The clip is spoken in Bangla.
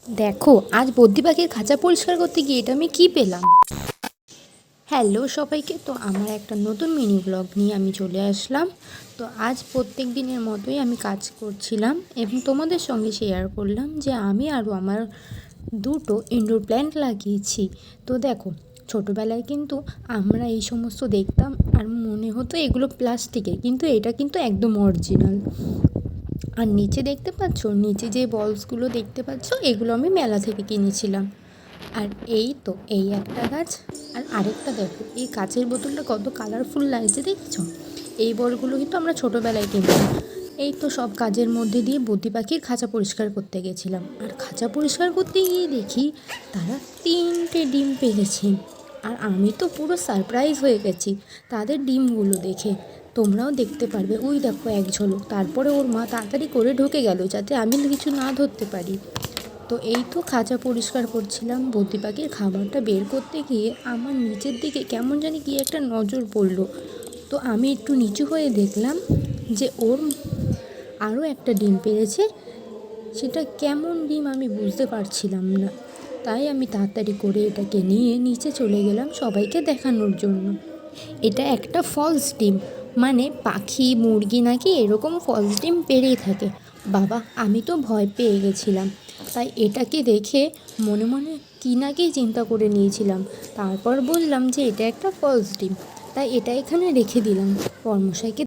দেখো, আজ বদ্রি পাখির খাঁচা পরিষ্কার করতে গিয়ে এটা আমি কি পেলাম। হ্যালো সবাইকে, তো আমার একটা নতুন মিনি ব্লগ নিয়ে আমি চলে আসলাম। তো আজ প্রত্যেক দিনের মতোই আমি কাজ করছিলাম এবং তোমাদের সঙ্গে শেয়ার করলাম যে আমি আরও আমার দুটো ইনডোর প্ল্যান্ট লাগিয়েছি। তো দেখো, ছোটোবেলায় কিন্তু আমরা এই সমস্ত দেখতাম আর মনে হতো এগুলো প্লাস্টিকের, কিন্তু এটা কিন্তু একদম অরিজিনাল। আর নিচে দেখতে পাচ্ছ, নিচে যে বলসগুলো দেখতে পাচ্ছ, এগুলো আমি মেলা থেকে কিনেছিলাম। আর এই তো এই একটা গাছ, আর আরেকটা দেখো, এই কাচের বোতলটা কত কালারফুল লাগছে দেখছো। এই বলগুলো কিন্তু আমরা ছোটোবেলায় কিনতাম। এই তো সব কাজের মধ্যে দিয়ে বদ্রি পাখির খাঁচা পরিষ্কার করতে গেছিলাম, আর খাঁচা পরিষ্কার করতে গিয়ে দেখি তারা 3টে ডিম পেড়েছে। আর আমি তো পুরো সারপ্রাইজ হয়ে গেছি তাদের ডিমগুলো দেখে। তোমরাও দেখতে পারবে, ওই দেখো এক ঝলক। তারপরে ওর মা তাড়াতাড়ি করে ঢুকে গেল যাতে আমি কিছু না ধরতে পারি। তো এই তো খাঁচা পরিষ্কার করছিলাম, বদ্রি পাখির খাবারটা বের করতে গিয়ে আমার নিচের দিকে কেমন জানি কি একটা নজর পড়লো। তো আমি একটু নিচু হয়ে দেখলাম যে ওর আরও একটা ডিম পেড়েছে। সেটা কেমন ডিম আমি বুঝতে পারছিলাম না, তাই আমি তাড়াতাড়ি করে এটাকে নিয়ে নিচে চলে গেলাম সবাইকে দেখানোর জন্য। এটা একটা ফলস ডিম, মানে পাখি মুরগি নাকি এরকম ফলস ডিম পেড়েই থাকে। বাবা, আমি তো ভয় পেয়ে গেছিলাম, তাই এটাকে দেখে মনে মনে কী না কি চিন্তা করে নিয়েছিলাম। তারপর বললাম যে এটা একটা ফলস ডিম, তাই এটা এখানে রেখে দিলাম। কর্মশাইকে